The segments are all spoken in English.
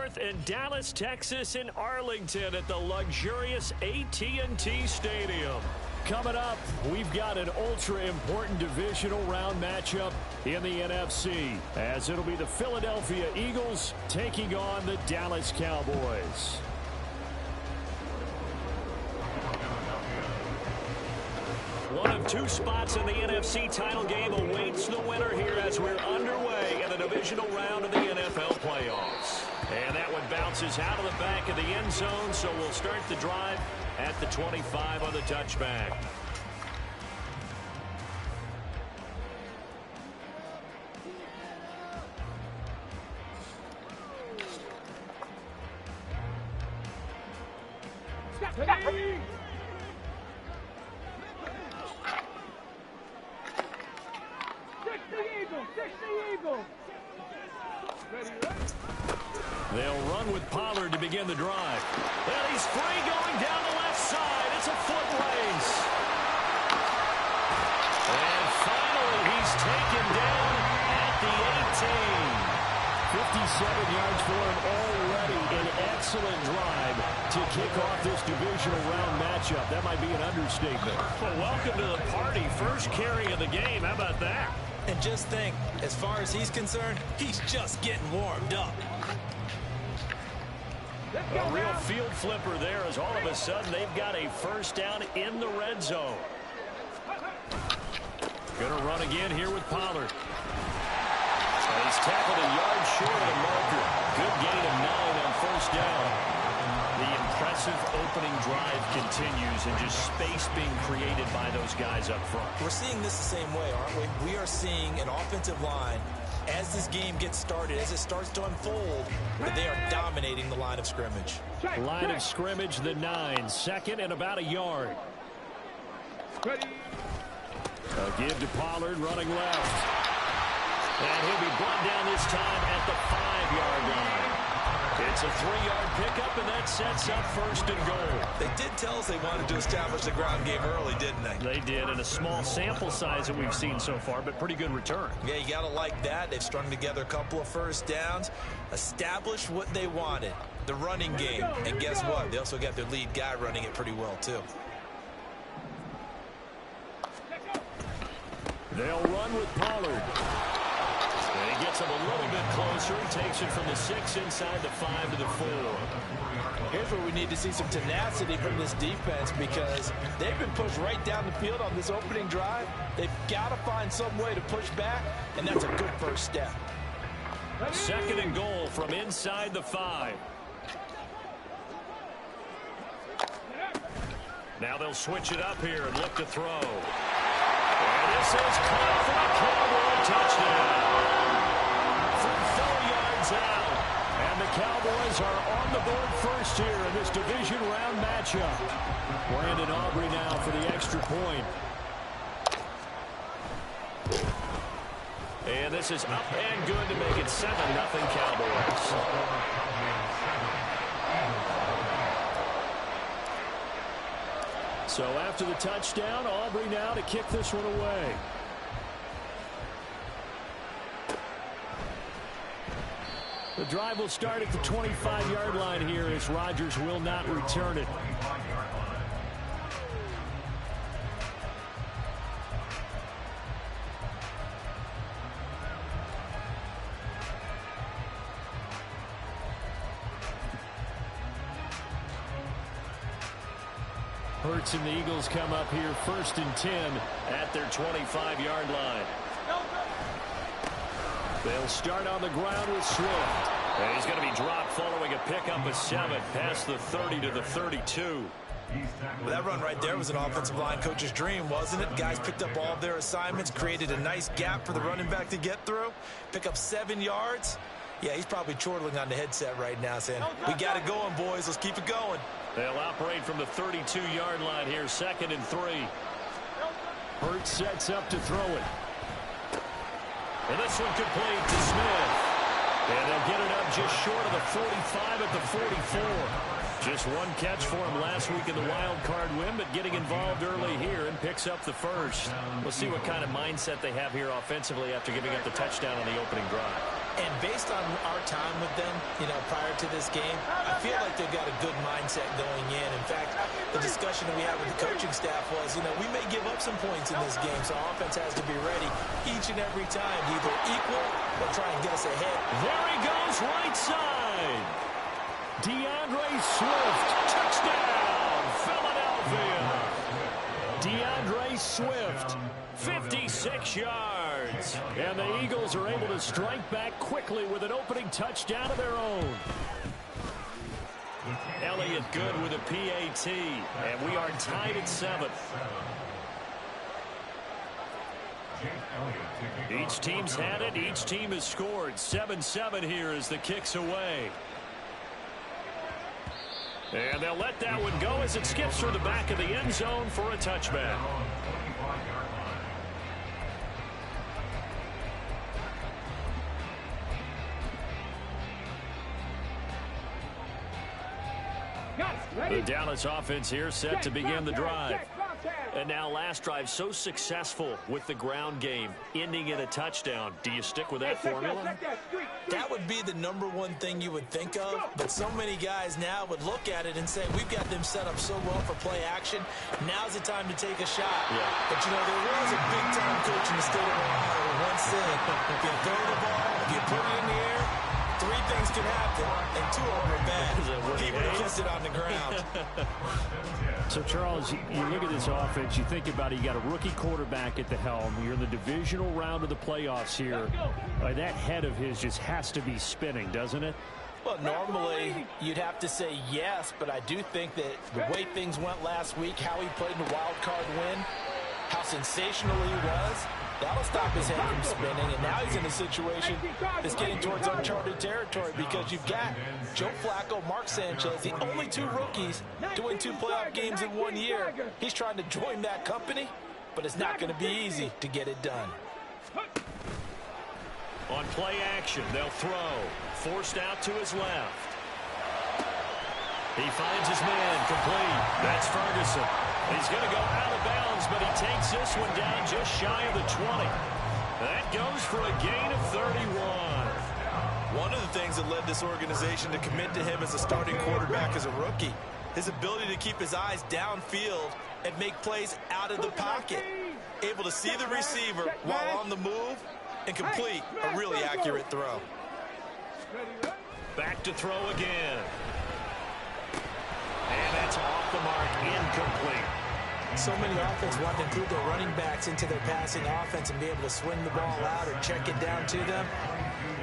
4th in Dallas, Texas, in Arlington at the luxurious AT&T Stadium. Coming up, we've got an ultra-important divisional round matchup in the NFC, as it'll be the Philadelphia Eagles taking on the Dallas Cowboys. One of two spots in the NFC title game awaits the winner here as we're underway in the divisional round of the NFL playoffs. And that one bounces out of the back of the end zone, so we'll start the drive at the 25 on the touchback. They'll run with Pollard to begin the drive. And he's free going down the left side. It's a foot race. And finally, he's taken down at the 18. 57 yards for him already. An excellent drive to kick off this divisional round matchup. That might be an understatement. Well, welcome to the party. First carry of the game. How about that? And just think, as far as he's concerned, he's just getting warmed up. A real field flipper there as all of a sudden they've got a first down in the red zone. Going to run again here with Pollard. And he's tackled a yard short of the marker. Good gain of 9 on first down. The impressive opening drive continues and just space being created by those guys up front. We're seeing this the same way, aren't we? We are seeing an offensive line as this game gets started, as it starts to unfold, that they are dominating the line of scrimmage. Line of scrimmage, the 9. Second and about a yard. A give to Pollard running left. And he'll be brought down this time at the 5-yard line. It's a 3-yard pickup, and that sets up first and goal. They did tell us they wanted to establish the ground game early, didn't they? They did, in a small sample size that we've seen so far, but pretty good return. Yeah, you got to like that. They've strung together a couple of first downs, established what they wanted, the running game. And guess what? They also got their lead guy running it pretty well, too. They'll run with Pollard. And he gets him a little bit closer. He takes it from the 6 inside the 5 to the 4. Here's where we need to see some tenacity from this defense, because they've been pushed right down the field on this opening drive. They've got to find some way to push back, and that's a good first step. Second and goal from inside the 5. Now they'll switch it up here and look to throw. And this is caught for a Cowboy touchdown. From 4 yards out. And the Cowboys are on the board first here in this division round matchup. Brandon Aubrey now for the extra point. And this is up and good to make it 7-0 Cowboys. So after the touchdown, Aubrey now to kick this one away. The drive will start at the 25-yard line here as Rodgers will not return it. Hurts and the Eagles come up here 1st and 10 at their 25-yard line. They'll start on the ground with Swift. And he's going to be dropped following a pickup of 7 past the 30 to the 32. Well, that run right there was an offensive line coach's dream, wasn't it? Guys picked up all of their assignments, created a nice gap for the running back to get through, pick up 7 yards. Yeah, he's probably chortling on the headset right now saying, we got it going, boys. Let's keep it going. They'll operate from the 32-yard line here, 2nd and 3. Hurts sets up to throw it. And this one complete to Smith. And they'll get it up just short of the 45 at the 44. Just one catch for him last week in the wild card win, but getting involved early here and picks up the first. We'll see what kind of mindset they have here offensively after giving up the touchdown on the opening drive. And based on our time with them, prior to this game, I feel like they've got a good mindset going in. In fact, the discussion that we had with the coaching staff was, we may give up some points in this game, so our offense has to be ready each and every time to either equal or try and get us ahead. There he goes, right side. DeAndre Swift, touchdown, Philadelphia. DeAndre Swift, 56 yards. And the Eagles are able to strike back quickly with an opening touchdown of their own. Elliott good with a PAT, and we are tied at 7. Each team's had it. Each team has scored. 7-7 here as the kick's away. And they'll let that one go as it skips through the back of the end zone for a touchback. The Dallas offense here set to begin the drive. And now last drive so successful with the ground game, ending in a touchdown. Do you stick with that formula? That would be the #1 thing you would think of, but so many guys now would look at it and say, we've got them set up so well for play action. Now's the time to take a shot. Yeah. But, there was a big-time coach in the state of Ohio who once said, if you throw the ball, if you put it in the air, 3 things can happen, and 2 of them are bad. He would have kissed it on the ground. So, Charles, you look at this offense, you think about it, you got a rookie quarterback at the helm. You're in the divisional round of the playoffs here. That head of his just has to be spinning, doesn't it? Well, normally you'd have to say yes, but I do think that the way things went last week, how he played in the wild card win, how sensational he was, that'll stop his head from spinning, and now he's in a situation that's getting towards uncharted territory because you've got Joe Flacco, Mark Sanchez, the only 2 rookies to win 2 playoff games in 1 year. He's trying to join that company, but it's not going to be easy to get it done. On play action, they'll throw. Forced out to his left. He finds his man complete. That's Ferguson. He's going to go out of bounds, but he takes this one down just shy of the 20. That goes for a gain of 31. One of the things that led this organization to commit to him as a starting quarterback as a rookie, his ability to keep his eyes downfield and make plays out of the pocket. Able to see the receiver while on the move and complete a really accurate throw. Back to throw again. And that's off the mark, incomplete. So many offenses want to include their running backs into their passing offense and be able to swing the ball out or check it down to them.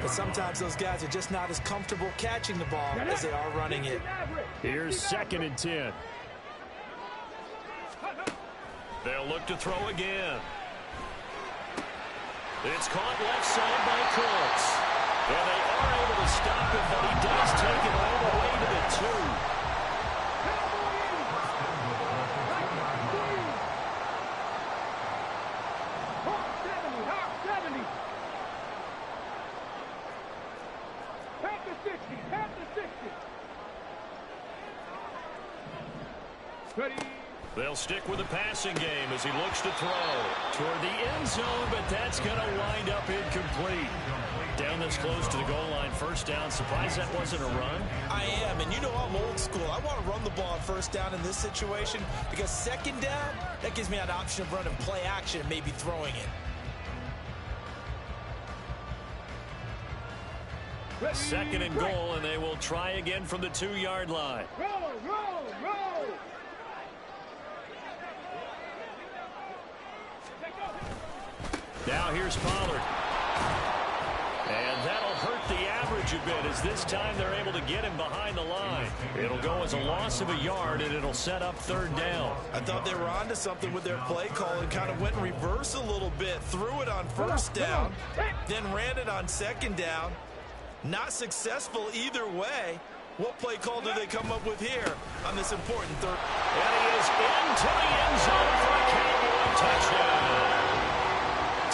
But sometimes those guys are just not as comfortable catching the ball as they are running it. Here's 2nd and 10. They'll look to throw again. It's caught left side by Cooks. And they are able to stop him, but he does take it all the way to the 2. They'll stick with the passing game as he looks to throw toward the end zone, but that's going to wind up incomplete. Down this close to the goal line, 1st down. Surprised that wasn't a run? I am, and I'm old school. I want to run the ball on 1st down in this situation because 2nd down, that gives me an option of running play action and maybe throwing it. 2nd and goal, and they will try again from the 2-yard line. Roll. Now here's Pollard. And that'll hurt the average a bit as this time they're able to get him behind the line. It'll go as a loss of a yard, and it'll set up 3rd down. I thought they were onto something with their play call and kind of went in reverse a little bit. Threw it on 1st down, then ran it on 2nd down. Not successful either way. What play call do they come up with here on this important 3rd? And he is into the end zone for a Cowboy touchdown.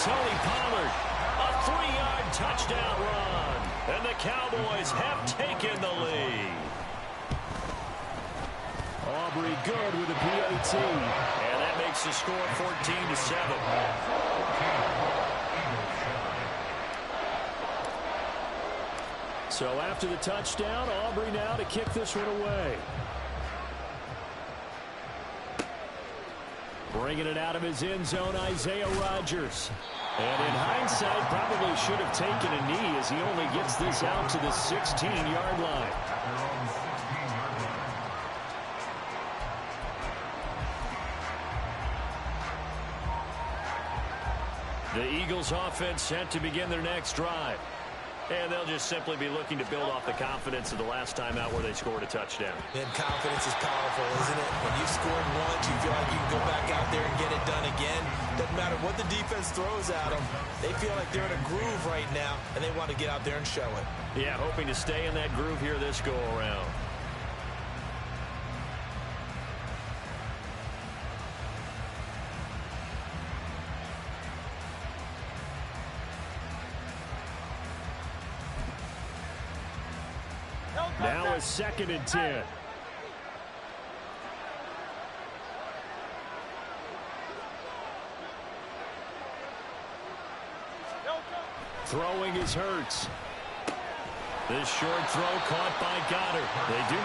Tony Pollard, a 3-yard touchdown run. And the Cowboys have taken the lead. Aubrey good with a PAT. And that makes the score 14-7. So after the touchdown, Aubrey now to kick this one away. Bringing it out of his end zone, Isaiah Rodgers. And in hindsight, probably should have taken a knee as he only gets this out to the 16-yard line. The Eagles offense set to begin their next drive. And they'll just simply be looking to build off the confidence of the last time out where they scored a touchdown. And confidence is powerful, isn't it? When you've scored once, you feel like you can go back out there and get it done again. Doesn't matter what the defense throws at them. They feel like they're in a groove right now, and they want to get out there and show it. Yeah, hoping to stay in that groove here this go-around. Now a 2nd and 10. Throwing is Hurts. This short throw caught by Goddard. They do.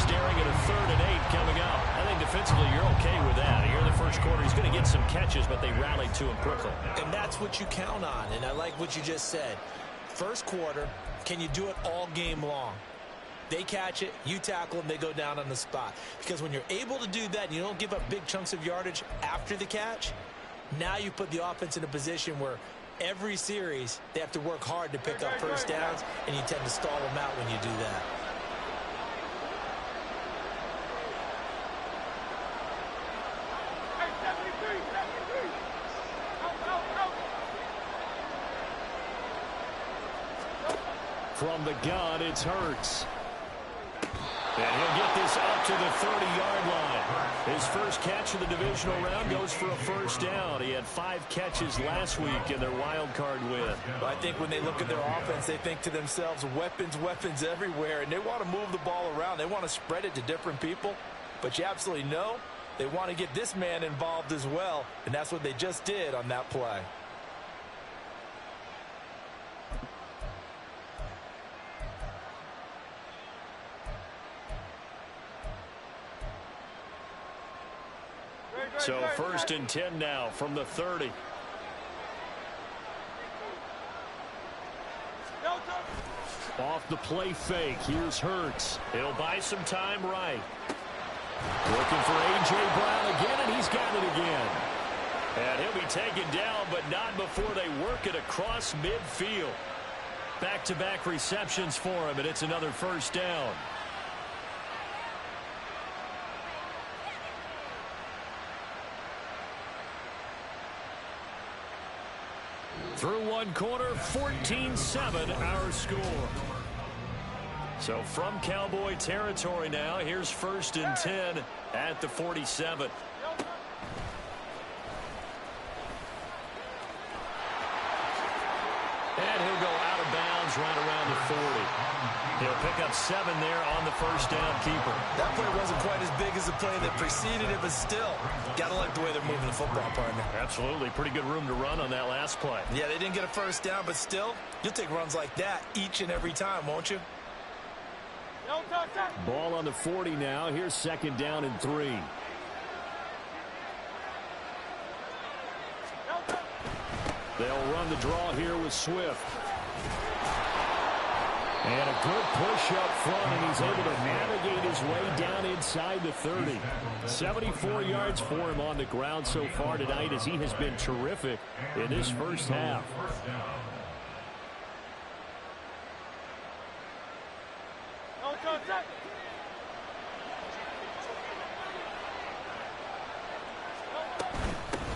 staring at a 3rd and 8 coming up. I think defensively you're okay with that. Here in the first quarter, he's going to get some catches, but they rallied to him quickly. And that's what you count on, and I like what you just said. First quarter, can you do it all game long? They catch it, you tackle them, they go down on the spot. Because when you're able to do that and you don't give up big chunks of yardage after the catch, now you put the offense in a position where every series they have to work hard to pick up first downs, and you tend to stall them out when you do that. From the gun, it's Hurts. And he'll get this up to the 30-yard line. His first catch of the divisional round goes for a first down. He had 5 catches last week in their wild card win. I think when they look at their offense, they think to themselves, weapons, weapons everywhere, and they want to move the ball around. They want to spread it to different people, but you absolutely know they want to get this man involved as well, and that's what they just did on that play. So 1st and 10 now from the 30. Off the play fake, here's Hurts. He'll buy some time right. Looking for A.J. Brown again, and he's got it again. And he'll be taken down, but not before they work it across midfield. Back-to-back receptions for him, and it's another first down. Through one quarter, 14-7 our score. So from Cowboy territory now, here's 1st and 10 at the 47. And he'll go out of bounds right around the 40. He'll pick up 7 there on the first down keeper. That play wasn't quite as big as the play that preceded it, but still, got to like the way they're moving the football, partner. Absolutely. Pretty good room to run on that last play. Yeah, they didn't get a first down, but still, you'll take runs like that each and every time, won't you? Ball on the 40 now. Here's 2nd down and 3. They'll run the draw here with Swift. And a good push up front, and he's able to navigate his way down inside the 30. 74 yards for him on the ground so far tonight, as he has been terrific in this first half.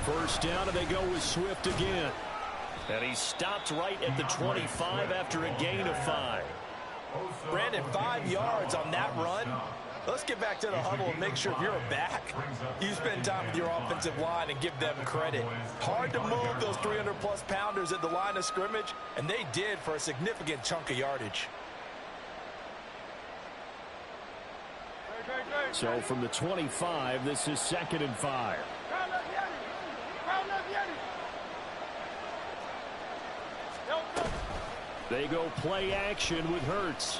First down, and they go with Swift again. And he stopped right at the 25 after a gain of 5. Brandon, 5 yards on that run. Let's get back to the huddle and make sure if you're a back, you spend time with your offensive line and give them credit. Hard to move those 300-plus pounders at the line of scrimmage, and they did for a significant chunk of yardage. So from the 25, this is 2nd and 5. They go play action with Hurts.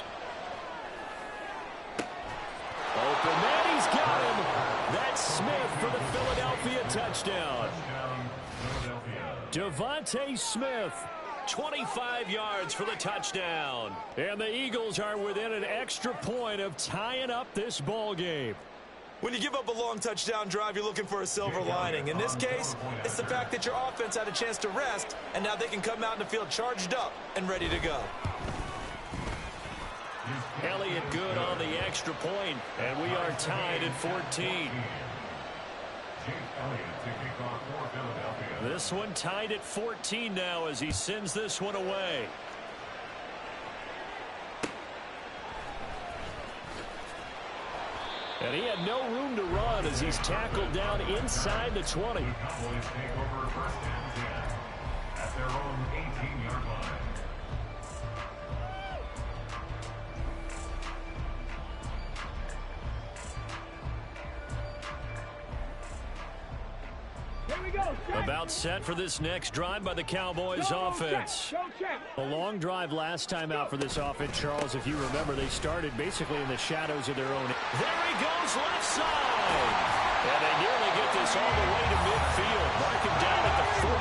Open man, he's got him. That's Smith for the Philadelphia touchdown. Devontae Smith. 25 yards for the touchdown. And the Eagles are within an extra point of tying up this ball game. When you give up a long touchdown drive, you're looking for a silver lining. In this case, it's the fact that your offense had a chance to rest, and now they can come out in the field charged up and ready to go. Elliott good on the extra point, and we are tied at 14. This one tied at 14 now as he sends this one away. And he had no room to run as he's tackled down inside the 20. Cowboys take over 1st and 10 at their own 18-yard line. About set for this next drive by the Cowboys offense. A long drive last time out for this offense, Charles. If you remember, they started basically in the shadows of their own. There he goes, left side. And they nearly get this all the way to midfield. Mark him down at the 49.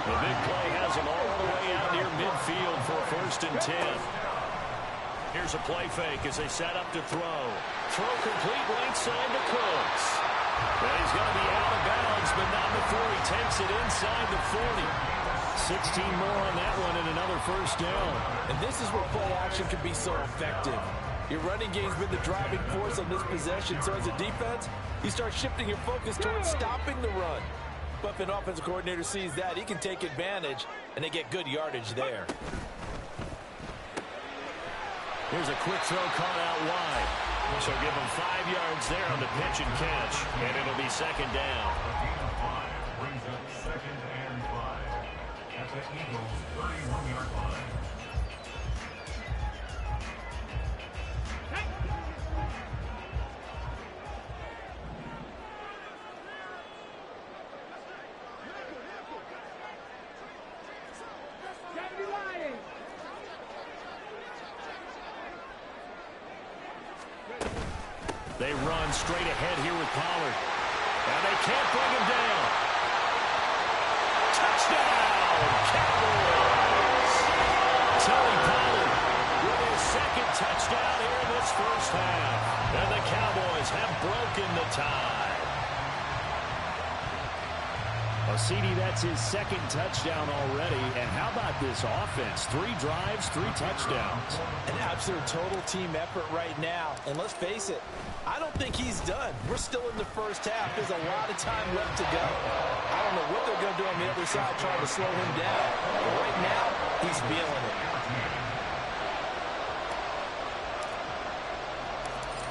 The big play has him all the way out near midfield for 1st and 10. Here's a play fake as they set up to throw. Throw complete right side to Cooks. And he's going to be out of bounds, but not before he takes it inside the 40. 16 more on that one and another 1st down. And this is where play action can be so effective. Your running game's been the driving force on this possession, so as a defense, you start shifting your focus towards stopping the run. But if an offensive coordinator sees that, he can take advantage, and they get good yardage there. Here's a quick throw caught out wide. So give him 5 yards there on the pitch and catch, and it'll be 2nd down. Brings up 2nd and 5 at the Eagles' 31-yard line. They run straight ahead here with Pollard. And they can't bring him down. Touchdown, Cowboys! Tony Pollard with his 2nd touchdown here in this 1st half. And the Cowboys have broken the tie. Well, CD, that's his 2nd touchdown already. And how about this offense? 3 drives, 3 touchdowns. An absolute total team effort right now. And let's face it, I don't think he's done. We're still in the 1st half. There's a lot of time left to go. I don't know what they're going to do on the other side trying to slow him down. But right now, he's feeling it.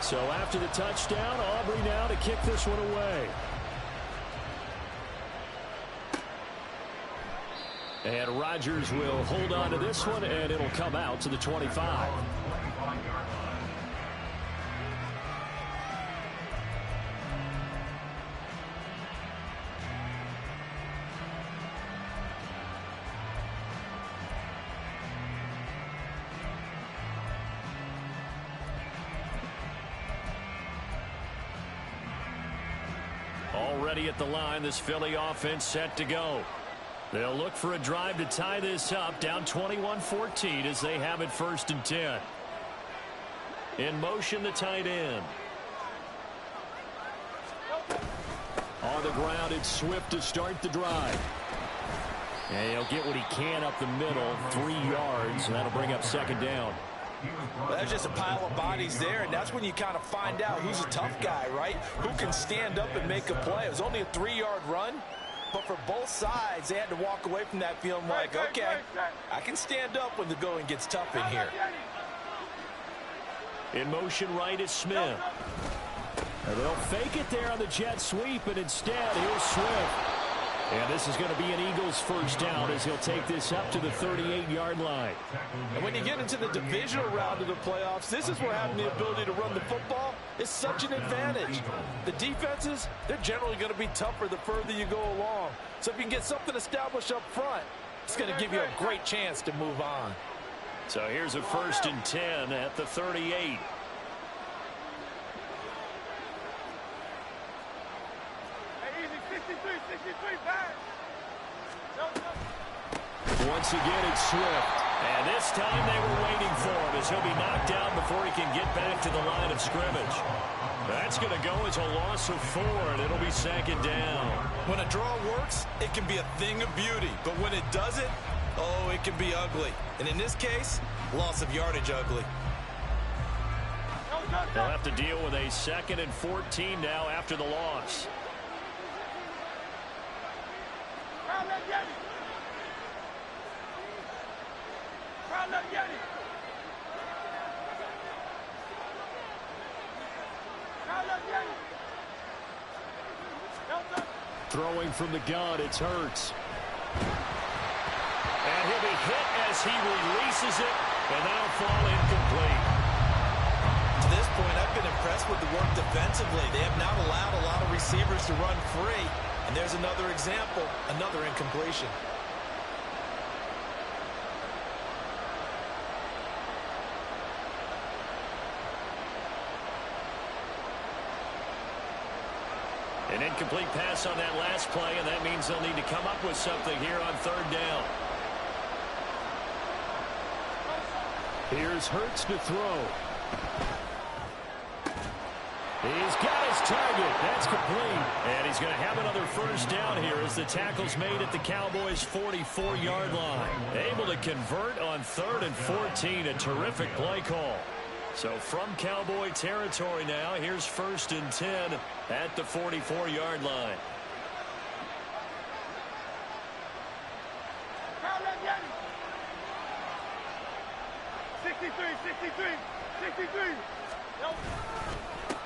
So after the touchdown, Aubrey now to kick this one away. And Rodgers will hold on to this one, and it'll come out to the 25. Already at the line, this Philly offense set to go. They'll look for a drive to tie this up, down 21-14 as they have it 1st and 10. In motion, the tight end. On the ground, it's Swift to start the drive. And he'll get what he can up the middle, 3 yards, and that'll bring up 2nd down. Well, there's just a pile of bodies there, and that's when you kind of find out who's a tough guy, right? Who can stand up and make a play. It was only a 3-yard run. But for both sides, they had to walk away from that feeling like, okay, I can stand up when the going gets tough in here. In motion right is Smith. And they'll fake it there on the jet sweep, and instead, here's Swift. And this is going to be an Eagles 1st down as he'll take this up to the 38-yard line. And when you get into the divisional round of the playoffs, this is where having the ability to run the football is such an advantage. The defenses, they're generally going to be tougher the further you go along. So if you can get something established up front, it's going to give you a great chance to move on. So here's a 1st and 10 at the 38. Once again, it's Swift. And this time they were waiting for him as he'll be knocked down before he can get back to the line of scrimmage. That's going to go as a loss of 4, and it'll be 2nd down. When a draw works, it can be a thing of beauty. But when it doesn't, oh, it can be ugly. And in this case, loss of yardage ugly. They'll have to deal with a 2nd and 14 now after the loss. Throwing from the gun, it's Hurts. And he'll be hit as he releases it, and that'll fall incomplete. To this point, I've been impressed with the work defensively. They have not allowed a lot of receivers to run free. And there's another example, another incompletion. An incomplete pass on that last play, and that means they'll need to come up with something here on third down. Here's Hurts to throw. He's got his target. That's complete. And he's going to have another first down here as the tackle's made at the Cowboys' 44-yard line. Able to convert on 3rd and 14. A terrific play call. So from Cowboy territory now, here's 1st and 10 at the 44-yard line.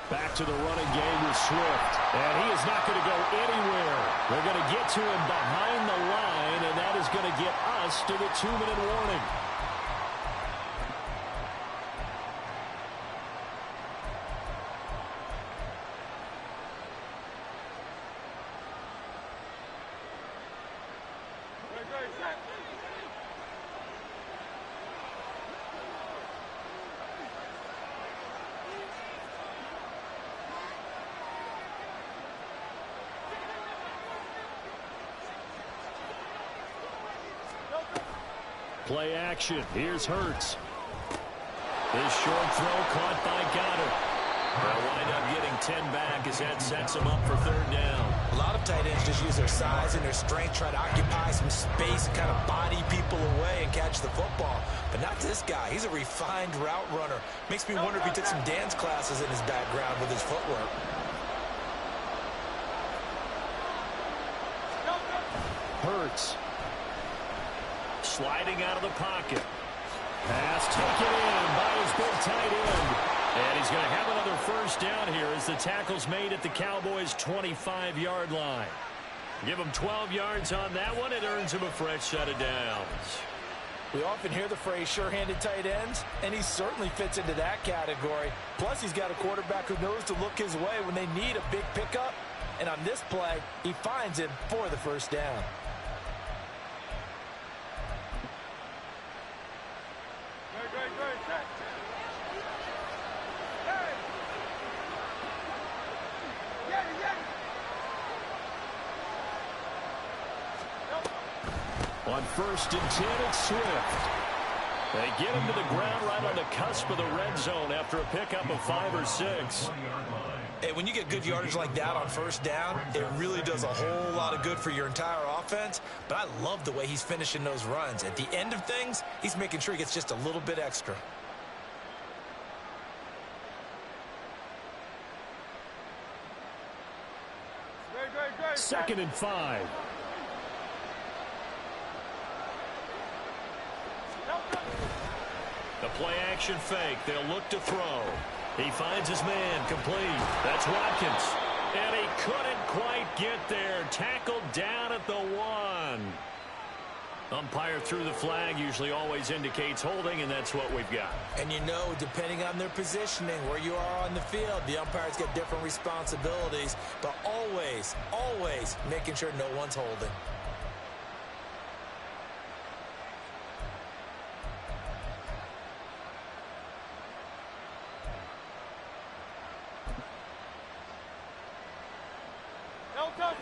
Back to the running game with Swift. And he is not going to go anywhere. They're going to get to him behind the line, and that is going to get us to the 2-minute warning. Play action. Here's Hurts. This short throw caught by Goddard. They'll wind up getting 10 back as that sets them up for 3rd down. A lot of tight ends just use their size and their strength, try to occupy some space and kind of body people away and catch the football. But not this guy. He's a refined route runner. Makes me wonder if he took some dance classes in his background with his footwork. Hurts. Sliding out of the pocket. Pass taken in by his big tight end. And he's going to have another first down here as the tackle's made at the Cowboys' 25-yard line. Give him 12 yards on that one. It earns him a fresh set of downs. We often hear the phrase sure-handed tight ends, and he certainly fits into that category. Plus, he's got a quarterback who knows to look his way when they need a big pickup. And on this play, he finds him for the first down. On 1st and 10, it's Swift. They get him to the ground right on the cusp of the red zone after a pickup of 5 or 6. Hey, when you get good yardage like that on first down, it really does a whole lot of good for your entire offense. But I love the way he's finishing those runs. At the end of things, he's making sure he gets just a little bit extra. Second and 5. The play action fake. They'll look to throw. He finds his man complete. That's Watkins. And he couldn't quite get there. Tackled down at the 1. Umpire threw the flag. Usually always indicates holding, and that's what we've got. And you know, depending on their positioning, where you are on the field, the umpires get different responsibilities. But always, always making sure no one's holding.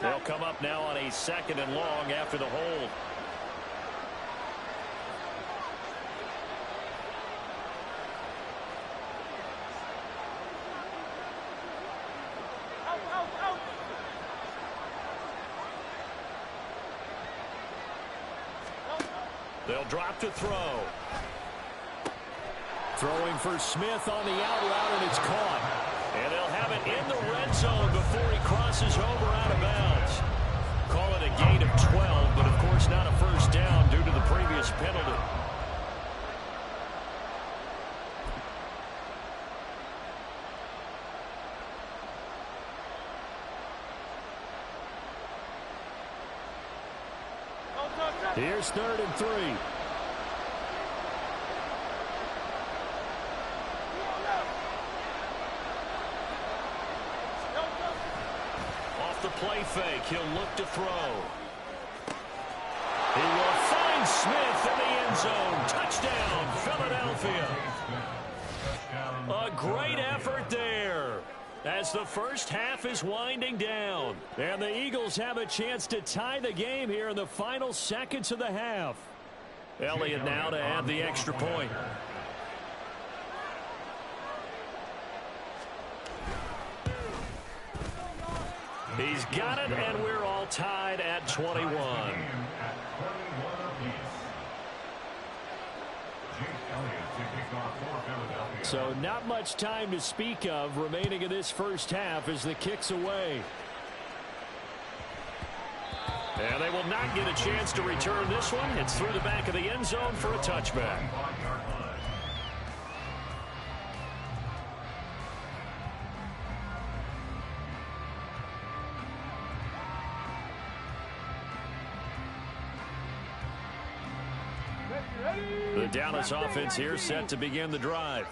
They'll come up now on a 2nd and long after the hold. They'll drop to throw. Throwing for Smith on the out route, and it's caught. And they'll have it in the red zone before he crosses over out of bounds. Call it a gain of 12, but of course not a first down due to the previous penalty. Here's 3rd and 3. off the play fake. He'll look to throw. He will find Smith in the end zone. Touchdown, Philadelphia. A great effort there as the first half is winding down. And the Eagles have a chance to tie the game here in the final seconds of the half. Elliott now to add the extra point. He's got it, and we're all tied at 21. So not much time to speak of remaining in this first half as the kick's away. And they will not get a chance to return this one. It's through the back of the end zone for a touchback. The Dallas offense here set to begin the drive.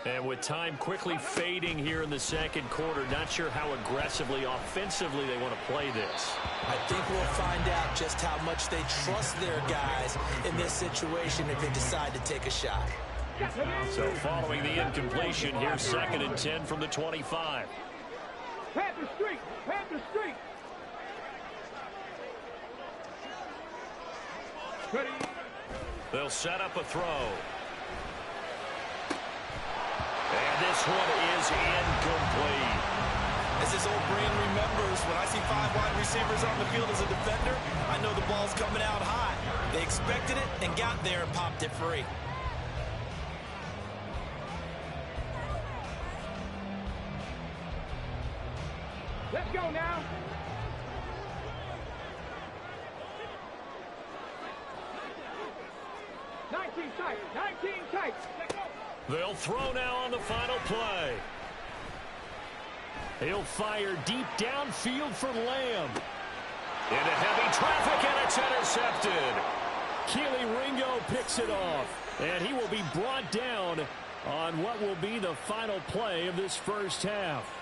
And with time quickly fading here in the second quarter, not sure how aggressively, offensively they want to play this. I think we'll find out just how much they trust their guys in this situation if they decide to take a shot. So following the incompletion, here's 2nd and 10 from the 25. Panther Street! Panther Street! Ready? They'll set up a throw. And this one is incomplete. As his old brain remembers, when I see 5 wide receivers on the field as a defender, I know the ball's coming out high. They expected it and got there and popped it free. Let's go now! Tight, 19 tight. They'll throw now on the final play. He'll fire deep downfield for Lamb. Into heavy traffic, and it's intercepted. Keely Ringo picks it off, and he will be brought down on what will be the final play of this first half.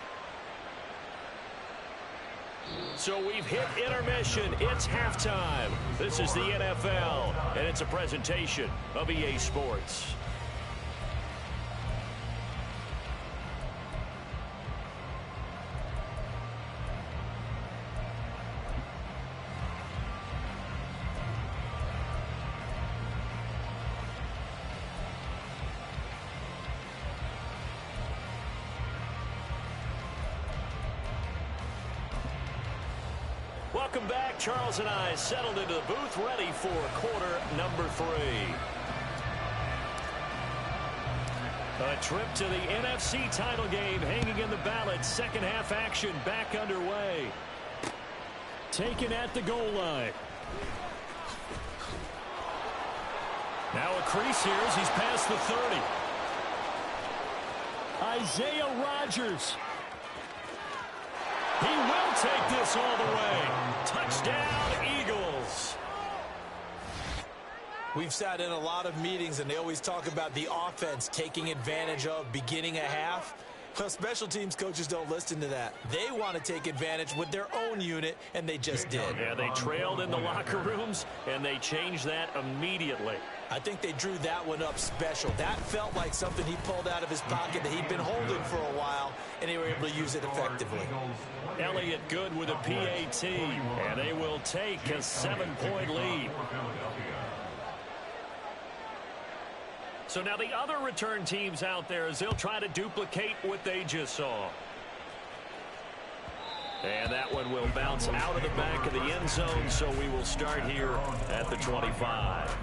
So we've hit intermission. It's halftime. This is the NFL, and it's a presentation of EA Sports. Welcome back. Charles and I settled into the booth, ready for quarter number 3. A trip to the NFC title game hanging in the balance. Second half action back underway. Taken at the goal line. Now a crease here as he's past the 30. Isaiah Rodgers. He will take this all the way. Touchdown, Eagles. We've sat in a lot of meetings, and they always talk about the offense taking advantage of beginning a half. Well, special teams coaches don't listen to that. They want to take advantage with their own unit, and they just did. Yeah, they trailed in the locker rooms, and they changed that immediately. I think they drew that one up special. That felt like something he pulled out of his pocket that he'd been holding for a while, and they were able to use it effectively. Elliott good with a PAT, and they will take a 7-point lead. So now the other return teams out there as they'll try to duplicate what they just saw. And that one will bounce out of the back of the end zone, so we will start here at the 25.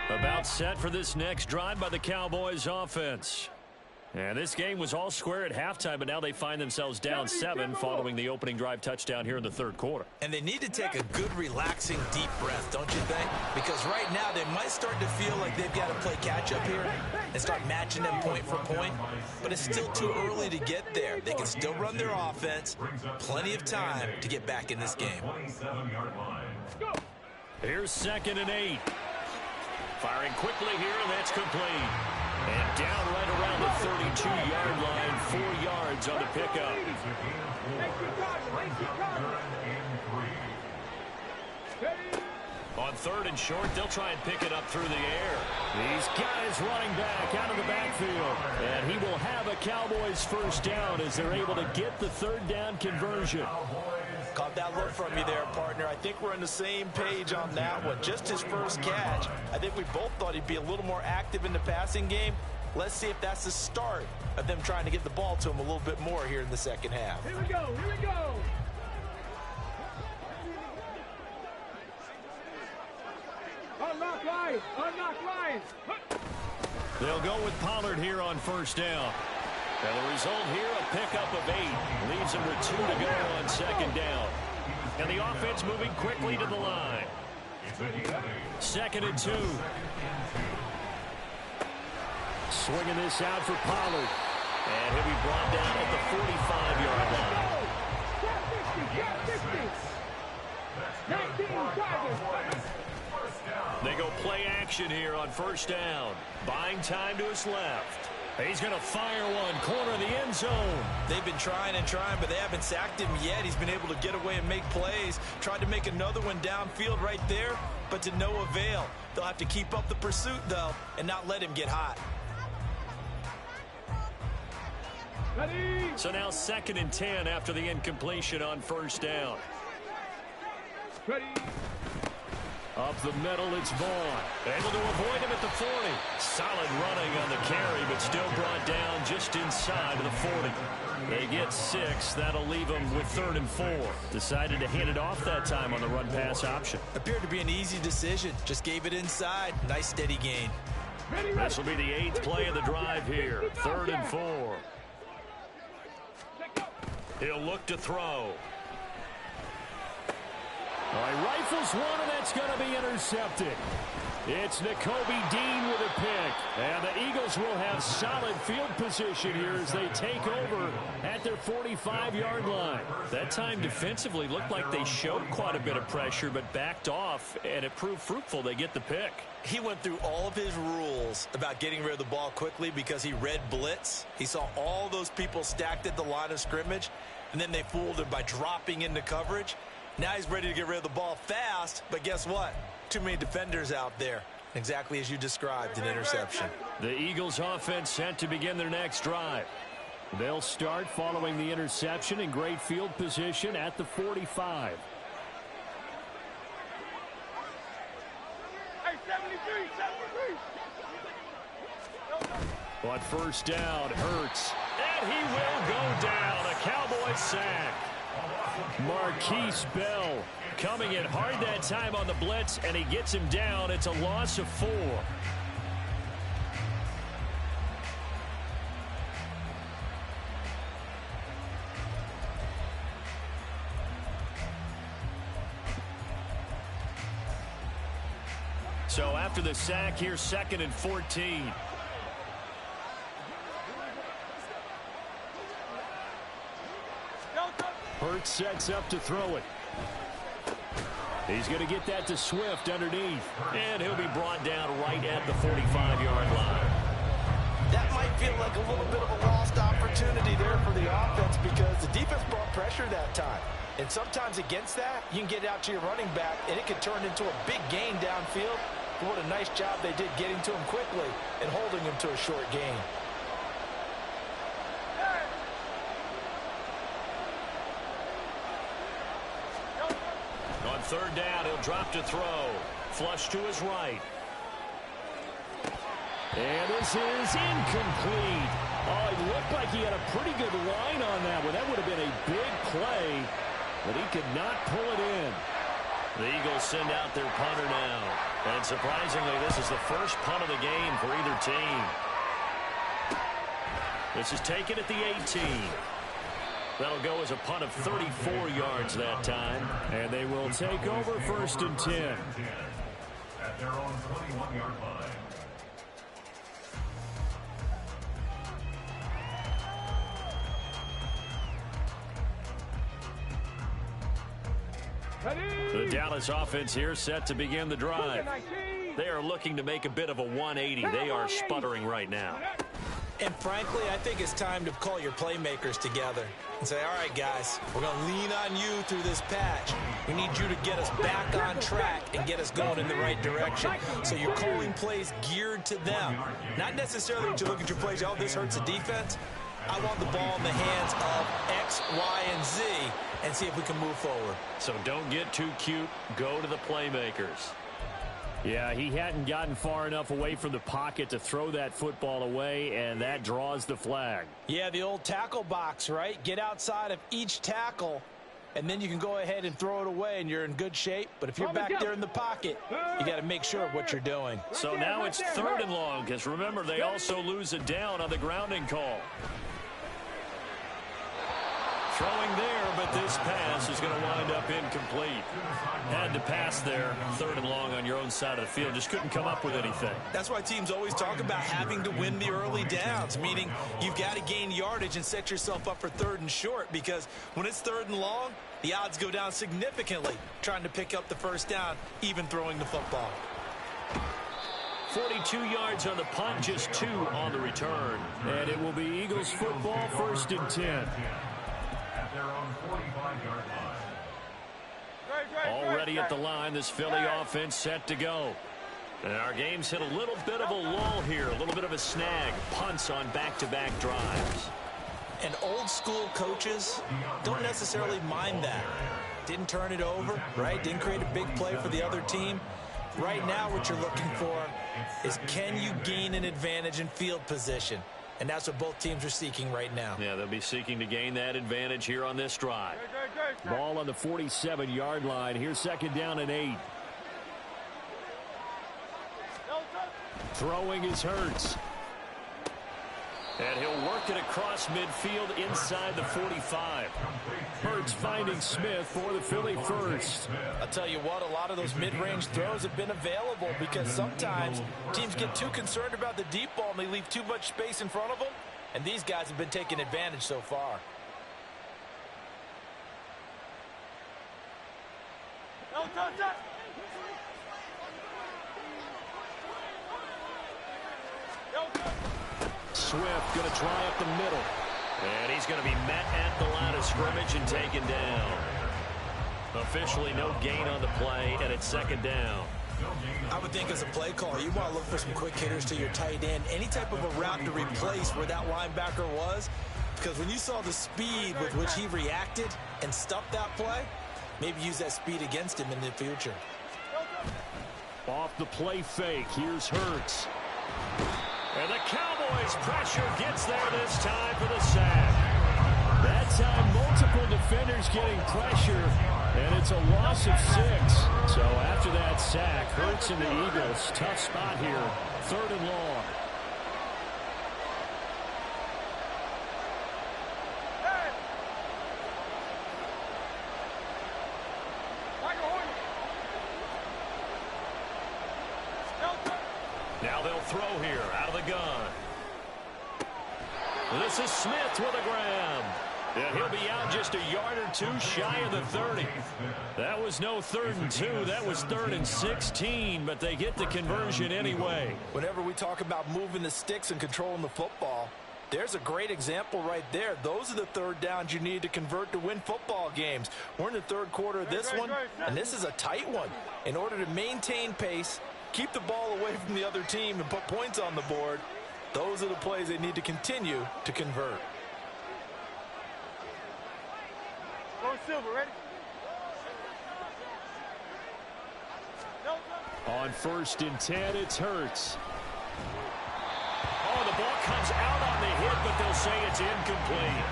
About set for this next drive by the Cowboys offense. And this game was all square at halftime, but now they find themselves down 7 following the opening drive touchdown here in the third quarter. And they need to take a good, relaxing, deep breath, don't you think? Because right now they might start to feel like they've got to play catch-up here. and start matching them point for point. But it's still too early to get there. They can still run their offense. Plenty of time to get back in this game. Here's 2nd and 8. Firing quickly here, and that's complete. And down right around the 32-yard line, 4 yards on the pickup. On 3rd and short, they'll try and pick it up through the air. He's got his running back out of the backfield. And he will have a Cowboys first down as they're able to get the 3rd down conversion. Caught that look from you there, partner. I think we're on the same page on that one. Just his first catch. I think we both thought he'd be a little more active in the passing game. Let's see if that's the start of them trying to get the ball to him a little bit more here in the second half. Here we go, here we go. Unlock lines, unlock lines. They'll go with Pollard here on 1st down. And the result here, a pickup of 8. Leaves them with 2 to go on 2nd down. And the offense moving quickly to the line. 2nd and 2. Swinging this out for Pollard. And he'll be brought down at the 45-yard line. Got 50, got 60. 19 They go play action here on 1st down. Buying time to his left. He's going to fire one, corner of the end zone. They've been trying and trying, but they haven't sacked him yet. He's been able to get away and make plays. Tried to make another one downfield right there, but to no avail. They'll have to keep up the pursuit, though, and not let him get hot. Ready. So now 2nd and 10 after the incompletion on 1st down. Ready. Up the middle, it's Vaughn. Able to avoid him at the 40. Solid running on the carry, but still brought down just inside of the 40. They get 6. That'll leave them with 3rd and 4. Decided to hand it off that time on the run-pass option. Appeared to be an easy decision. Just gave it inside. Nice steady gain. This will be the 8th play of the drive here. 3rd and 4. He'll look to throw. All right, rifles one, and that's going to be intercepted. It's Nakobe Dean with a pick. And the Eagles will have solid field position here as they take over at their 45-yard line. That time defensively looked like they showed quite a bit of pressure but backed off, and it proved fruitful. They get the pick. He went through all of his rules about getting rid of the ball quickly because he read blitz. He saw all those people stacked at the line of scrimmage, and then they fooled him by dropping into coverage. Now he's ready to get rid of the ball fast, but guess what? Too many defenders out there. Exactly as you described, an interception. The Eagles offense set to begin their next drive. They'll start following the interception in great field position at the 45. Hey, 73, 73. On 1st down, Hurts. And he will go down. A Cowboys sack. Marquise Bell coming in hard that time on the blitz, and he gets him down. It's a loss of 4. So after the sack, here's 2nd and 14. Hurts sets up to throw it. He's going to get that to Swift underneath. And he'll be brought down right at the 45-yard line. That might feel like a little bit of a lost opportunity there for the offense because the defense brought pressure that time. And sometimes against that, you can get out to your running back, and it can turn into a big gain downfield. But what a nice job they did getting to him quickly and holding him to a short gain. On 3rd down, he'll drop to throw. Flush to his right. And this is incomplete. Oh, it looked like he had a pretty good line on that one. That would have been a big play, but he could not pull it in. The Eagles send out their punter now. And surprisingly, this is the first punt of the game for either team. This is taken at the 18. That'll go as a punt of 34 yards that time. And they will take over 1st and 10. At their own 21-yard line. The Dallas offense here set to begin the drive. They are looking to make a bit of a 180. They are sputtering right now. And frankly, I think it's time to call your playmakers together and say, all right, guys, we're going to lean on you through this patch. We need you to get us back on track and get us going in the right direction. So you're calling plays geared to them. Not necessarily that you look at your plays, oh, this hurts the defense. I want the ball in the hands of X, Y, and Z and see if we can move forward. So don't get too cute. Go to the playmakers. Yeah, he hadn't gotten far enough away from the pocket to throw that football away, and that draws the flag. Yeah, the old tackle box, right? Get outside of each tackle, and then you can go ahead and throw it away, and you're in good shape. But if you're back there in the pocket, you got to make sure of what you're doing. So now it's 3rd and long, because remember, they also lose it down on the grounding call. Throwing there, but this pass is going to wind up incomplete. Had to pass there, 3rd and long on your own side of the field. Just couldn't come up with anything. That's why teams always talk about having to win the early downs, meaning you've got to gain yardage and set yourself up for 3rd and short, because when it's 3rd and long, the odds go down significantly trying to pick up the first down, even throwing the football. 42 yards on the punt, just 2 on the return. And it will be Eagles football, 1st and 10. At their own 45-yard line. Already at the line, this Philly offense set to go. And our game's hit a little bit of a lull here, a little bit of a snag. Punts on back-to-back drives. And old school coaches don't necessarily mind that. Didn't turn it over, right? Didn't create a big play for the other team. Right now what you're looking for is, can you gain an advantage in field position? And that's what both teams are seeking right now. Yeah, they'll be seeking to gain that advantage here on this drive. Ball on the 47-yard line. Here's 2nd down and 8. Throwing is Hurts. And he'll work it across midfield inside the 45. Hurts finding Smith for the Philly first. I'll tell you what, a lot of those mid-range throws have been available because sometimes teams get too concerned about the deep ball and they leave too much space in front of them, and these guys have been taking advantage so far. Swift going to try up the middle. And he's going to be met at the line of scrimmage and taken down. Officially no gain on the play, and it's 2nd down. I would think as a play caller, you want to look for some quick hitters to your tight end. Any type of a route to replace where that linebacker was. Because when you saw the speed with which he reacted and stuffed that play, maybe use that speed against him in the future. Off the play fake, here's Hurts. And the Cowboys pressure gets there this time for the sack. That time, multiple defenders getting pressure, and it's a loss of 6. So after that sack, Hurts and the Eagles, tough spot here, 3rd and long. Now they'll throw here out of the gun. This is Smith with a grab. And he'll be out just a yard or 2 shy of the 30. That was no 3rd and 2. That was 3rd and 16, but they get the conversion anyway. Whenever we talk about moving the sticks and controlling the football, there's a great example right there. Those are the 3rd downs you need to convert to win football games. We're in the 3rd quarter of this one, and this is a tight one. In order to maintain pace, keep the ball away from the other team, and put points on the board, those are the plays they need to continue to convert. Silver, ready? On 1st and 10, it's Hurts. Oh, the ball comes out on the hit, but they'll say it's incomplete.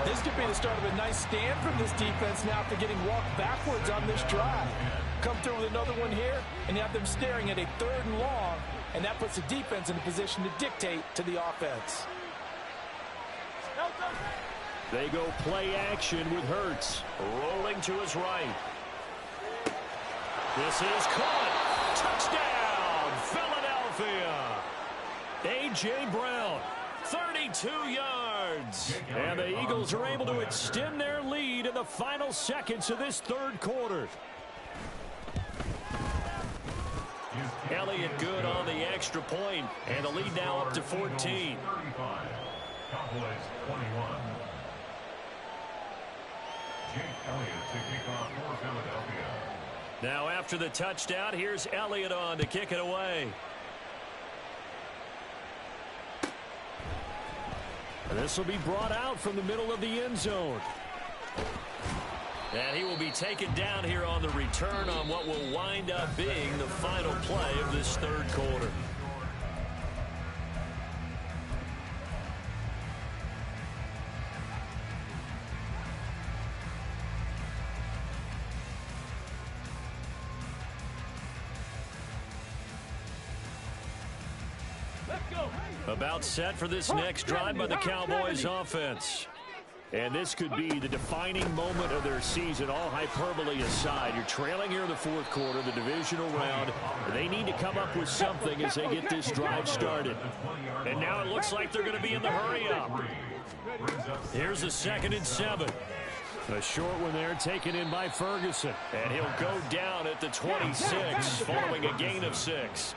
This could be the start of a nice stand from this defense now after getting walked backwards on this drive. Come through with another one here, and you have them staring at a 3rd and long, and that puts the defense in a position to dictate to the offense. They go play action with Hurts. Rolling to his right. This is caught. Touchdown, Philadelphia. A.J. Brown, 32 yards. And the Eagles are able to extend their lead lead in the final seconds of this third quarter. Elliott good on the extra point, and the lead now up to 14. 35. Cowboys 21. Jake Elliott to kick off for Philadelphia. Now after the touchdown, here's Elliott on to kick it away. This will be brought out from the middle of the end zone. And he will be taken down here on the return on what will wind up being the final play of this third quarter. About set for this next drive by the Cowboys offense. And this could be the defining moment of their season, all hyperbole aside. You're trailing here in the fourth quarter, the divisional round. They need to come up with something as they get this drive started. And now it looks like they're going to be in the hurry-up. Here's the 2nd and 7. A short one there taken in by Ferguson. And he'll go down at the 26 following a gain of 6.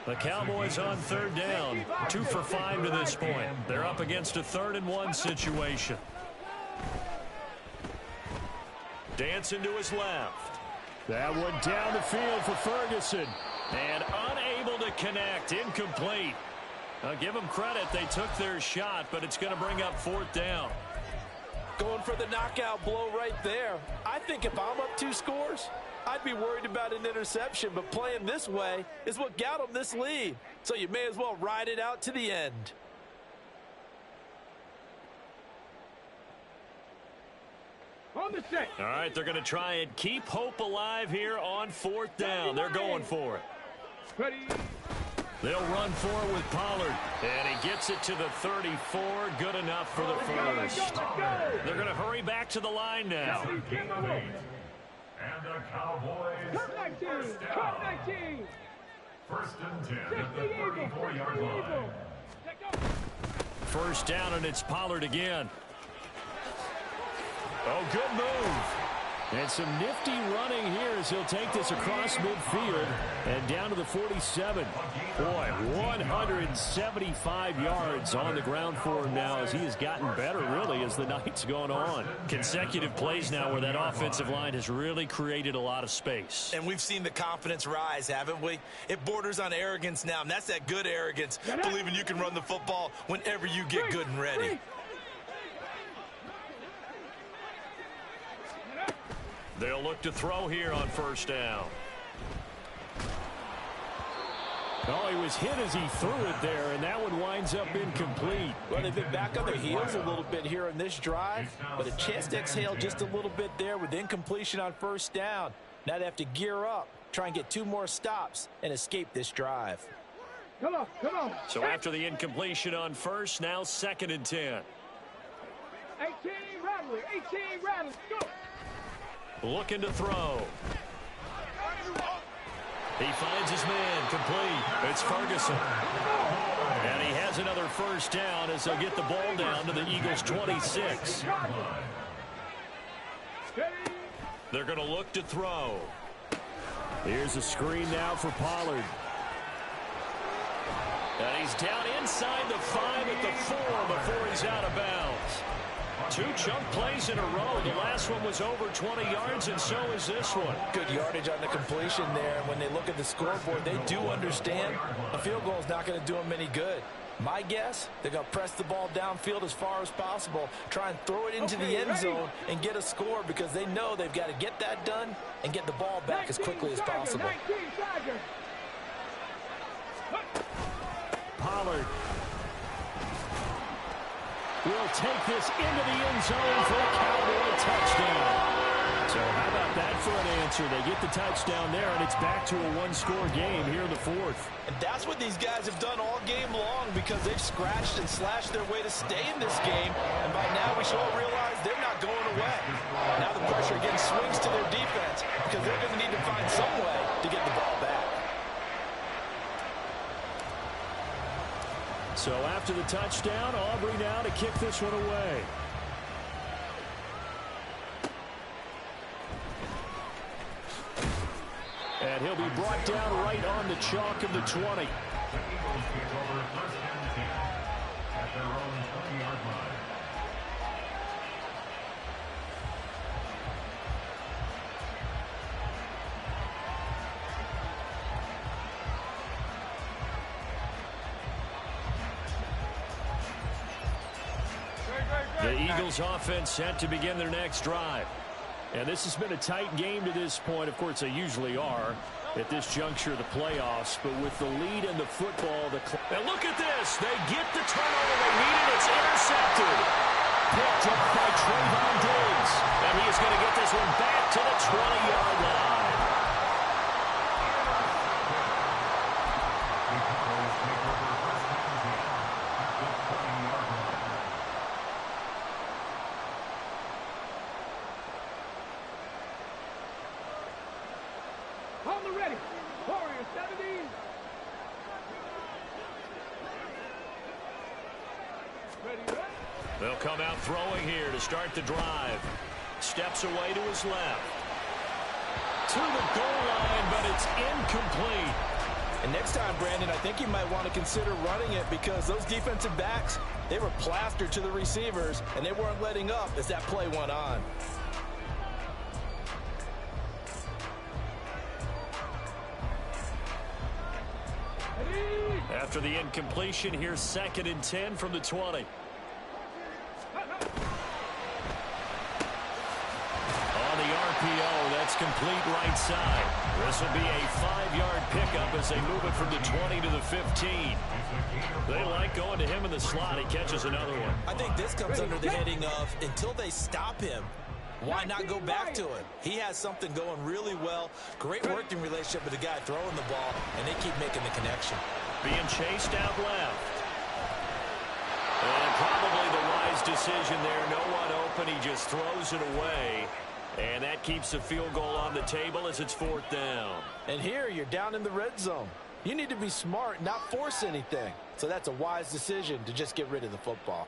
The Cowboys on third down, 2 for 5 to this point. They're up against a 3rd and 1 situation. Dancing to his left. That one down the field for Ferguson. And unable to connect, incomplete. I'll give them credit, they took their shot, but it's going to bring up 4th down. Going for the knockout blow right there. I think if I'm up 2 scores, I'd be worried about an interception, but playing this way is what got them this lead. So you may as well ride it out to the end. On the set. All right, they're going to try and keep hope alive here on 4th down. They're going for it. Ready. They'll run for it with Pollard. And he gets it to the 34. Good enough for the first. They're going to hurry back to the line now. And the Cowboys. Come 19. Come 19. 1st and 10 at the 34-yard line. First down, and it's Pollard again. Oh, good move. And some nifty running here as he'll take this across midfield and down to the 47. Boy, 175 yards on the ground for him now as he has gotten better, really, as the night's gone on. Consecutive plays now where that offensive line has really created a lot of space. And we've seen the confidence rise, haven't we? It borders on arrogance now, and that's that good arrogance, believing you can run the football whenever you get good and ready. They'll look to throw here on 1st down. Oh, he was hit as he threw it there, and that one winds up incomplete. Well, they've been back on their heels a little bit here in this drive, but a chance to exhale just a little bit there with incompletion on 1st down. Now they have to gear up, try and get 2 more stops, and escape this drive. Come on, come on. So after the incompletion on 1st, now 2nd and 10. 18 Rattler, 18 Rattler, go. Looking to throw. He finds his man, complete. It's Ferguson. And he has another 1st down as they'll get the ball down to the Eagles' 26. They're going to look to throw. Here's a screen now for Pollard. And he's down inside the 5 at the 4 before he's out of bounds. 2 chunk plays in a row. The last one was over 20 yards, and so is this one. Good yardage on the completion there. And when they look at the scoreboard, they do understand a field goal is not going to do them any good. My guess, they're going to press the ball downfield as far as possible, try and throw it into the end zone and get a score because they know they've got to get that done and get the ball back as quickly as possible. Pollard will take this into the end zone for a Cowboy touchdown. So how about that for an answer? They get the touchdown there, and it's back to a 1-score game here in the 4th. And that's what these guys have done all game long because they've scratched and slashed their way to stay in this game. And by now we should all realize they're not going away. Now the pressure again swings to their defense because they're going to need to find some way to get the ball back. So after the touchdown, Aubrey now to kick this one away. And he'll be brought down right on the chalk of the 20. The Eagles take over 1st and 10 at their own 20-yard line. The Eagles offense set to begin their next drive. And this has been a tight game to this point. Of course, they usually are at this juncture of the playoffs. But with the lead in the football, and look at this. They get the turnover they needed. It's intercepted. Picked up by Trayvon Diggs. And he is going to get this one back to the 20-yard line. On the ready. Warriors 70. Ready. They'll come out throwing here to start the drive. Steps away to his left. To the goal line, but it's incomplete. And next time, Brandon, I think you might want to consider running it because those defensive backs, they were plastered to the receivers, and they weren't letting up as that play went on. After the incompletion, here's 2nd and 10 from the 20. On the RPO, that's complete right side. This will be a 5-yard pickup as they move it from the 20 to the 15. They like going to him in the slot. He catches another one. I think this comes under the heading of until they stop him, why not go back to him? He has something going really well. Great working relationship with the guy throwing the ball, and they keep making the connection. Being chased out left. And probably the wise decision there. No one open. He just throws it away. And that keeps the field goal on the table as it's 4th down. And here you're down in the red zone. You need to be smart, not force anything. So that's a wise decision to just get rid of the football.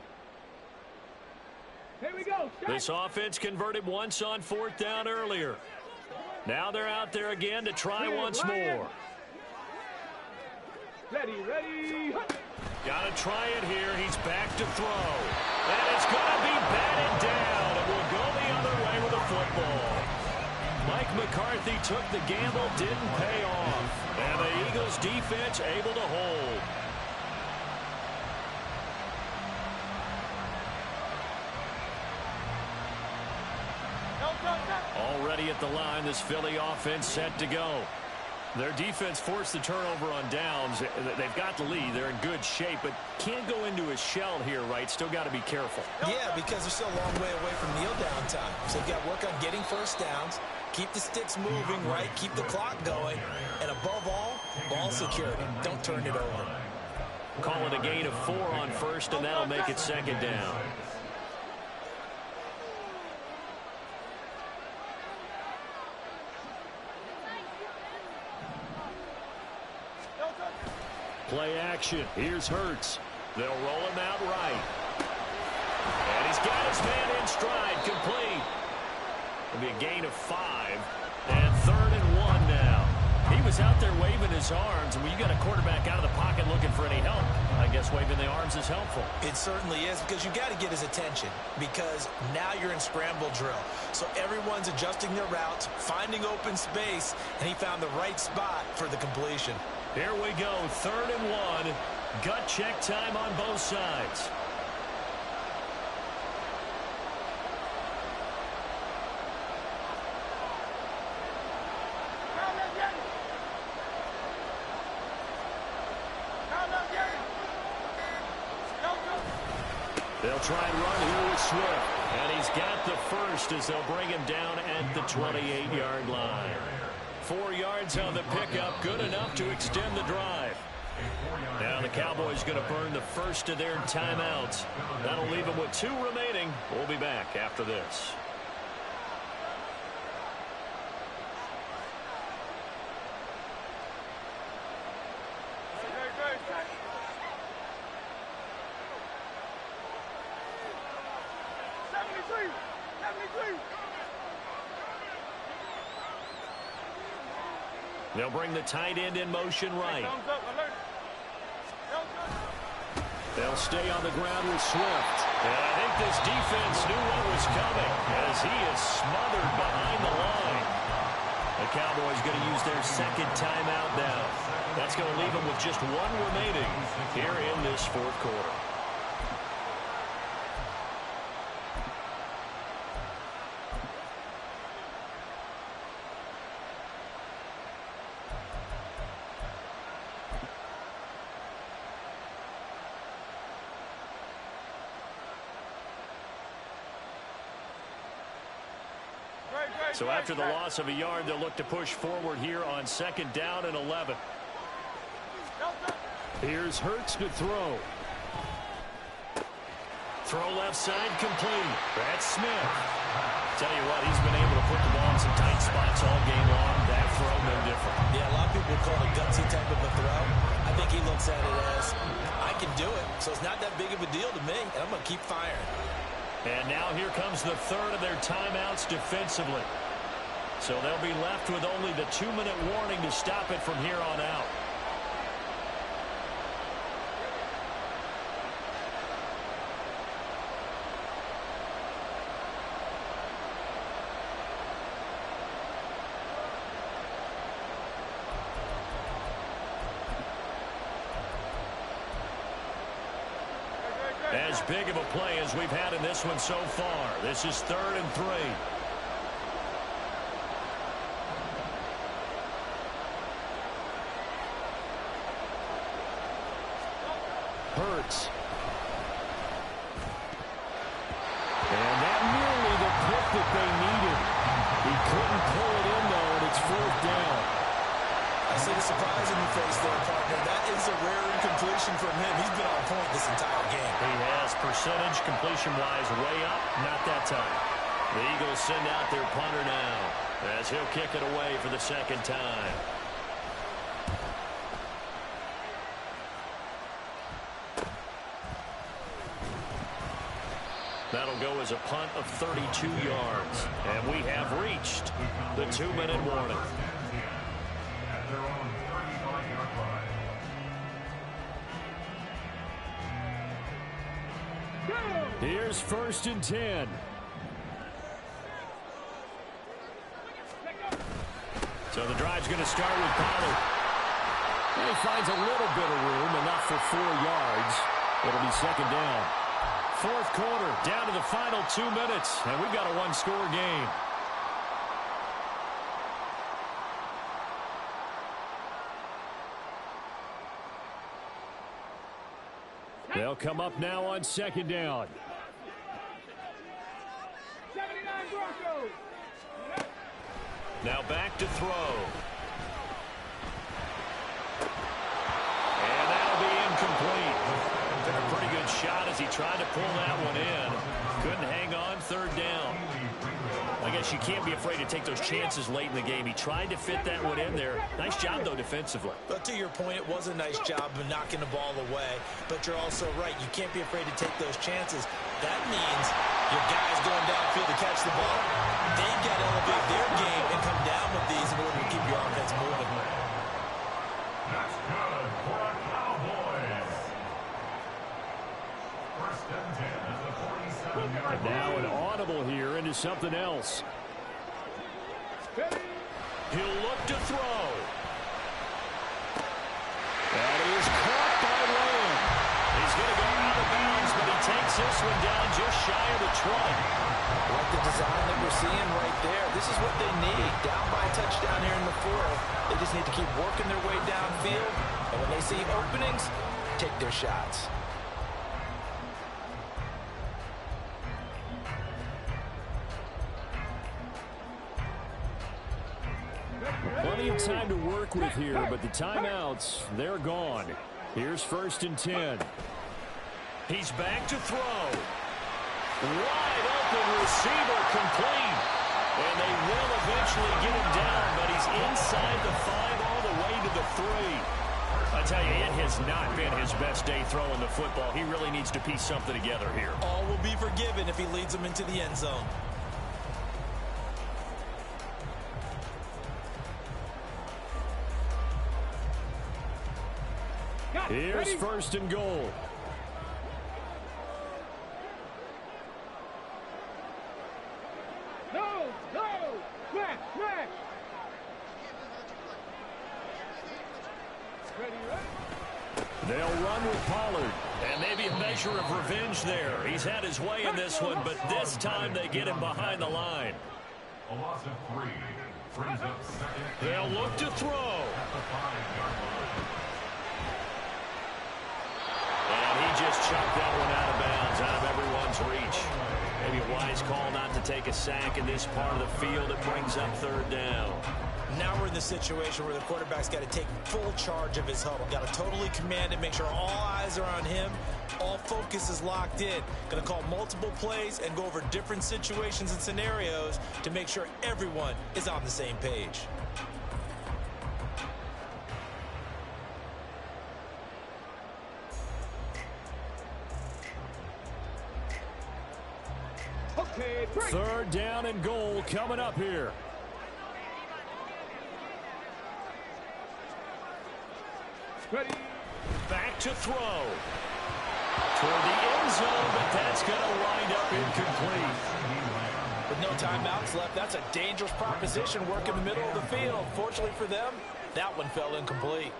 Here we go. This offense converted once on 4th down earlier. Now they're out there again to try once more. Ready. Got to try it here. He's back to throw. And it's going to be batted down. And will go the other way with the football. Mike McCarthy took the gamble, didn't pay off. And the Eagles defense able to hold. Already at the line, this Philly offense set to go. Their defense forced the turnover on downs. They've got the lead. They're in good shape, but can't go into a shell here, right? Still got to be careful. Yeah, because they're still a long way away from kneel down time. So they've got to work on getting first downs, keep the sticks moving, right? Keep the clock going. And above all, ball security. Don't turn it over. Call it a gain of 4 on 1st, and that'll make it 2nd down. Play action. Here's Hurts. They'll roll him out right. And he's got his man in stride. Complete. It'll be a gain of 5. And 3rd and 1 now. He was out there waving his arms. And when you got a quarterback out of the pocket looking for any help, I guess waving the arms is helpful. It certainly is, because you got to get his attention, because now you're in scramble drill. So everyone's adjusting their routes, finding open space, and he found the right spot for the completion. Here we go, 3rd and 1. Gut check time on both sides. They'll try and run here with Swift. And he's got the first as they'll bring him down at the 28-yard line. 4 yards on the pickup, good enough to extend the drive. Now the Cowboys going to burn the first of their timeouts. That'll leave them with 2 remaining. We'll be back after this. They'll bring the tight end in motion right. They'll stay on the ground with Swift. And I think this defense knew what was coming as he is smothered behind the line. The Cowboys going to use their second timeout now. That's going to leave them with just one remaining here in this fourth quarter. So after the loss of a yard, they'll look to push forward here on 2nd down and 11. Here's Hurts to throw. Throw left side complete. That's Smith. Tell you what, he's been able to put the ball in some tight spots all game long. That throw, no different. Yeah, a lot of people call it a gutsy type of a throw. I think he looks at it as, I can do it, so it's not that big of a deal to me, and I'm going to keep firing. And now here comes the third of their timeouts defensively. So they'll be left with only the 2-minute warning to stop it from here on out. As big of a play as we've had in this one so far. This is 3rd and 3. Hurts. And that nearly the pick that they needed. He couldn't pull it in, though, and it's 4th down. I see the surprise in your face there, partner. That is a rare incompletion from him. He's been on point this entire game. He has percentage completion-wise way up. Not that time. The Eagles send out their punter now as he'll kick it away for the 2nd time. That'll go as a punt of 32 yards. And we have reached the 2-minute warning. At their own 35-yard line. Here's 1st and 10. So the drive's going to start with Pollard. And he finds a little bit of room, enough for 4 yards. It'll be 2nd down. 4th quarter, down to the final 2 minutes, and we've got a one-score game. They'll come up now on 2nd down. 79 Broncos. Now back to throw. And that'll be incomplete. Took a pretty good shot as he tried to pull that one in. Couldn't hang on. 3rd down. I guess you can't be afraid to take those chances late in the game. He tried to fit that one in there. Nice job, though, defensively. But to your point, it was a nice job of knocking the ball away. But you're also right. You can't be afraid to take those chances. That means your guys going downfield to catch the ball, they've got to elevate their game and come down with these in order to keep your offense moving. That's good for a Cowboys. 1st and 10 at the 47-yard line. Now an audible here into something else. He'll look to throw. That is caught by Lamb. He's going to go out of bounds, but he takes this one down just shy of the 20. Like the design that we're seeing right there. This is what they need. Down by a touchdown here in the 4th. They just need to keep working their way downfield. And when they see openings, take their shots. Plenty of time to work with here, but the timeouts, they're gone. Here's 1st and 10. He's back to throw. Wide open receiver complete. And they will eventually get him down, but he's inside the 5 all the way to the 3. I tell you, it has not been his best day throwing the football. He really needs to piece something together here. All will be forgiven if he leads them into the end zone. Here's first and goal. No, smash. Ready, They'll run with Pollard. And maybe a measure of revenge there. He's had his way in this one, but this time they get him behind the line. A loss of 3. Brings up second. They'll look to throw. At the 5-yard line. And he just chucked that one out of bounds, out of everyone's reach. Maybe a wise call not to take a sack in this part of the field. It brings up third down. Now we're in the situation where the quarterback's got to take full charge of his huddle. Got to totally command it, make sure all eyes are on him. All focus is locked in. Going to call multiple plays and go over different situations and scenarios to make sure everyone is on the same page. Okay, break. Third down and goal coming up here. Ready. Back to throw. Toward the end zone, but that's going to wind up incomplete. With no timeouts left, that's a dangerous proposition. Work in the middle of the field. Fortunately for them, that one fell incomplete.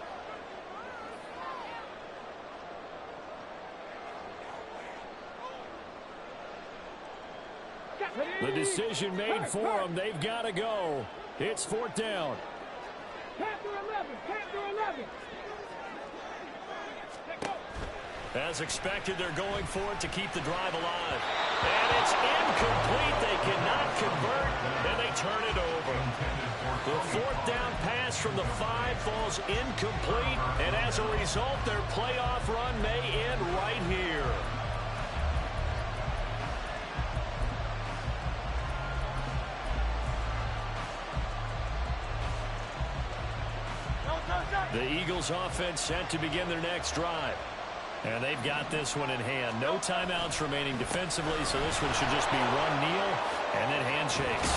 The decision made for them. They've got to go. It's fourth down. Panther 11. As expected, they're going for it to keep the drive alive. And it's incomplete. They cannot convert, and they turn it over. The fourth down pass from the 5 falls incomplete, and as a result, their playoff run may end right here. The Eagles offense set to begin their next drive. And they've got this one in hand. No timeouts remaining defensively, so this one should just be run, kneel, and then handshakes.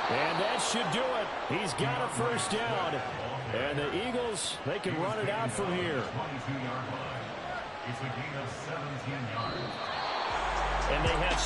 And that should do it. He's got a first down. And the Eagles, they can run it out from here. 22-yard line. It's a gain of 17 yards. And they have